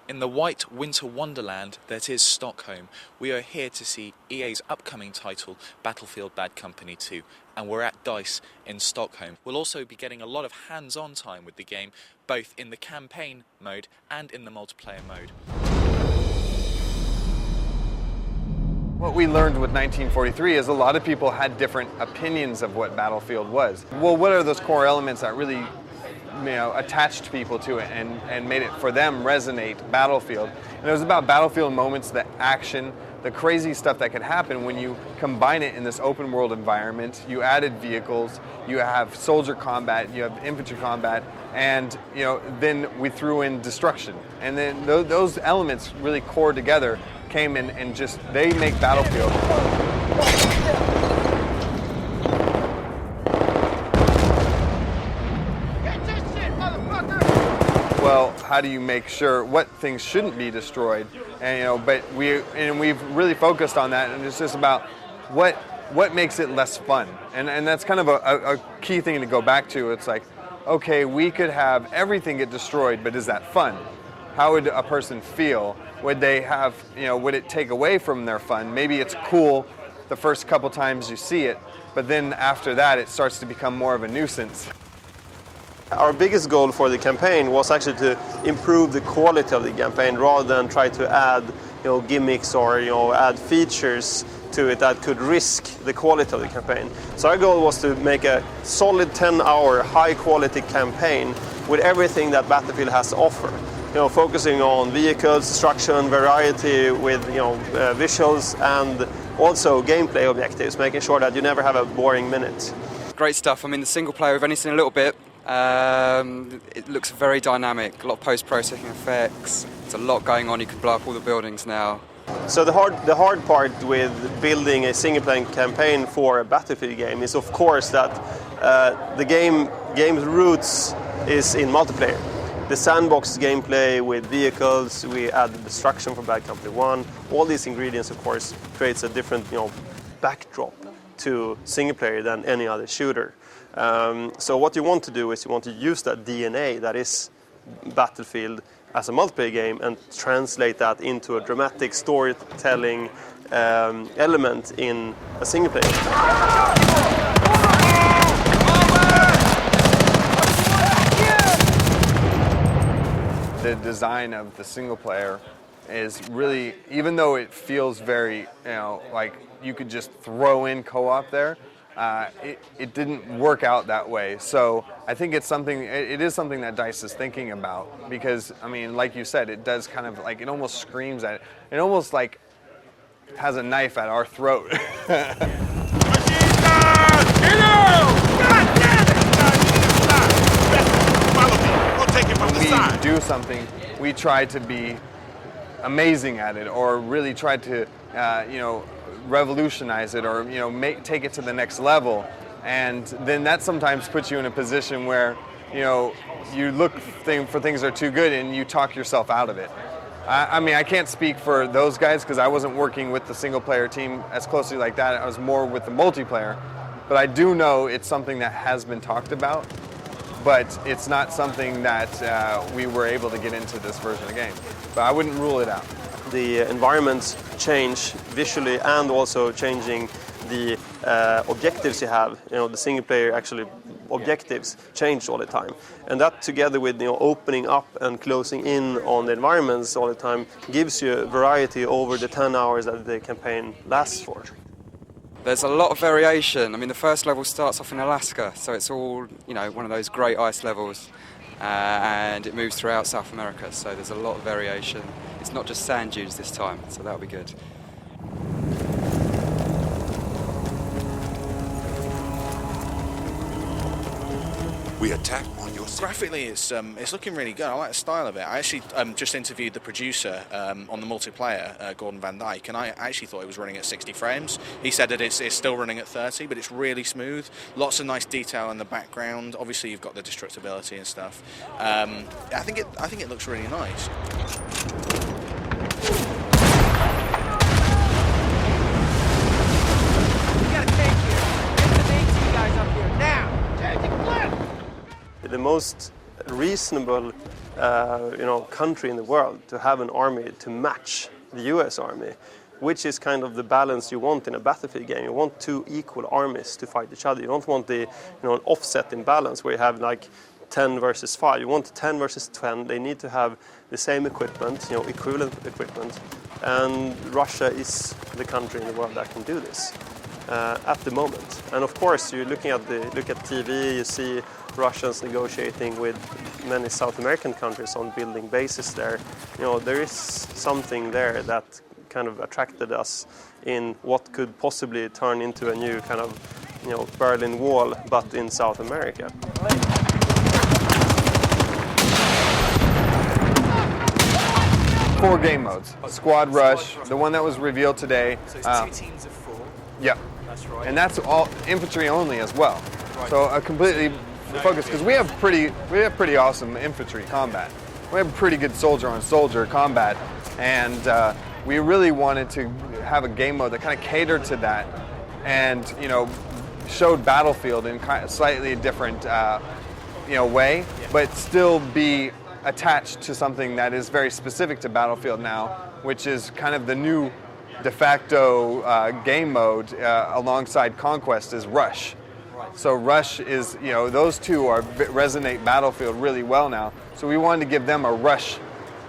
In the white winter wonderland that is Stockholm, we are here to see EA's upcoming title, Battlefield Bad Company 2, and we're at Dyke in Stockholm. We'll also be getting a lot of hands-on time with the game, both in the campaign mode and in the multiplayer mode. What we learned with 1943 is a lot of people had different opinions of what Battlefield was. Well, what are those core elements that really attached people to it and made it for them resonate Battlefield? And it was about Battlefield moments, the action, the crazy stuff that could happen when you combine it in this open world environment. You added vehicles, you have soldier combat, you have infantry combat, and then we threw in destruction. And then those elements really core together came in and just, they make Battlefield. Well, how do you make sure what things shouldn't be destroyed? And but we've really focused on that, and it's just about what makes it less fun. And that's kind of a key thing to go back to. It's like, okay, we could have everything get destroyed, but is that fun? How would a person feel? Would they have, would it take away from their fun? Maybe it's cool the first couple times you see it, but then after that it starts to become more of a nuisance. Our biggest goal for the campaign was actually to improve the quality of the campaign rather than try to add gimmicks or add features to it that could risk the quality of the campaign. So our goal was to make a solid 10-hour high-quality campaign with everything that Battlefield has to offer. Focusing on vehicles, destruction, variety with visuals, and also gameplay objectives, making sure that you never have a boring minute. Great stuff. I mean, the single player we've only seen a little bit. It looks very dynamic, a lot of post-processing effects. There's a lot going on. You can blow up all the buildings now. So the hard part with building a single-player campaign for a Battlefield game is, of course, that the game's roots is in multiplayer. The sandbox gameplay with vehicles, we added destruction for Bad Company 1. All these ingredients, of course, creates a different backdrop to single player than any other shooter. So what you want to do is you want to use that DNA that is Battlefield as a multiplayer game and translate that into a dramatic storytelling element in a single player. The design of the single player is really, even though it feels very, like you could just throw in co-op there, it didn't work out that way. So I think it is something that Dyke is thinking about, because, I mean, like you said, it does kind of like, it almost screams at it. It almost like has a knife at our throat. When we do something, we try to be amazing at it, or really try to, revolutionize it, or take it to the next level. And then that sometimes puts you in a position where you look for things that are too good and you talk yourself out of it. I mean, I can't speak for those guys because I wasn't working with the single player team as closely like that. I was more with the multiplayer. But I do know it's something that has been talked about, but it's not something that we were able to get into this version of the game. But I wouldn't rule it out. The environments change visually and also changing the objectives you have. The single player actually objectives change all the time. And that, together with opening up and closing in on the environments all the time, gives you a variety over the 10 hours that the campaign lasts for. There's a lot of variation. I mean, the first level starts off in Alaska, so it's all, one of those great ice levels, and it moves throughout South America, so there's a lot of variation. It's not just sand dunes this time, so that'll be good. We attack on your city. Graphically, it's looking really good. I like the style of it. I actually just interviewed the producer on the multiplayer, Gordon Van Dyke, and I actually thought it was running at 60 frames. He said that it's still running at 30, but it's really smooth. Lots of nice detail in the background. Obviously, you've got the destructibility and stuff. I think it looks really nice. The most reasonable country in the world to have an army to match the US army, which is kind of the balance you want in a battlefield game. You want two equal armies to fight each other. You don't want the an offset in balance where you have like 10 versus 5. You want 10 versus 10. They need to have the same equipment, equivalent equipment. And Russia is the country in the world that can do this at the moment. And of course, you look at TV, you see Russians negotiating with many South American countries on building bases there. There is something there that kind of attracted us in what could possibly turn into a new kind of Berlin Wall, but in South America. 4 game modes. Squad Rush, the one that was revealed today. So it's 2 teams of 4. Yeah. That's right. And that's all infantry only as well. Right. So a completely focused, because we have pretty awesome infantry combat. We have pretty good soldier on soldier combat, and we really wanted to have a game mode that kind of catered to that, and showed Battlefield in kind of slightly different way, but still be attached to something that is very specific to Battlefield now, which is kind of the new de facto game mode alongside Conquest is Rush. So Rush is, those two resonate Battlefield really well now. So we wanted to give them a Rush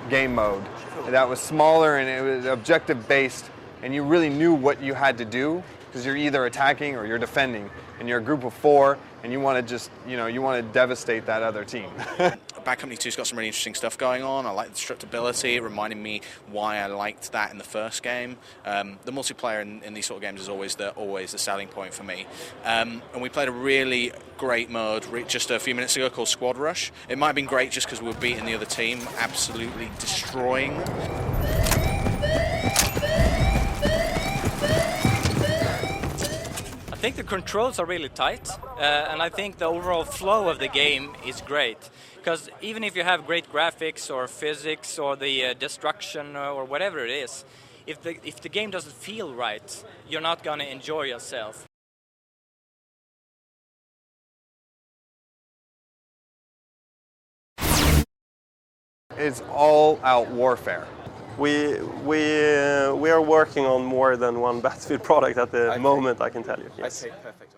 game mode that was smaller and it was objective based, and you really knew what you had to do because you're either attacking or you're defending, and you're a group of 4, and you want to just, you want to devastate that other team. Bad Company 2's got some really interesting stuff going on. I like the destructibility. It reminded me why I liked that in the first game. The multiplayer in these sort of games is always the selling point for me. And we played a really great mode just a few minutes ago called Squad Rush. It might have been great just because we were beating the other team, absolutely destroying. I think the controls are really tight, and I think the overall flow of the game is great. Because even if you have great graphics or physics or the destruction or whatever it is, if the game doesn't feel right, you're not going to enjoy yourself. It's all out warfare. We are working on more than one Battlefield product at the moment, I can tell you. Yes. Okay, perfect.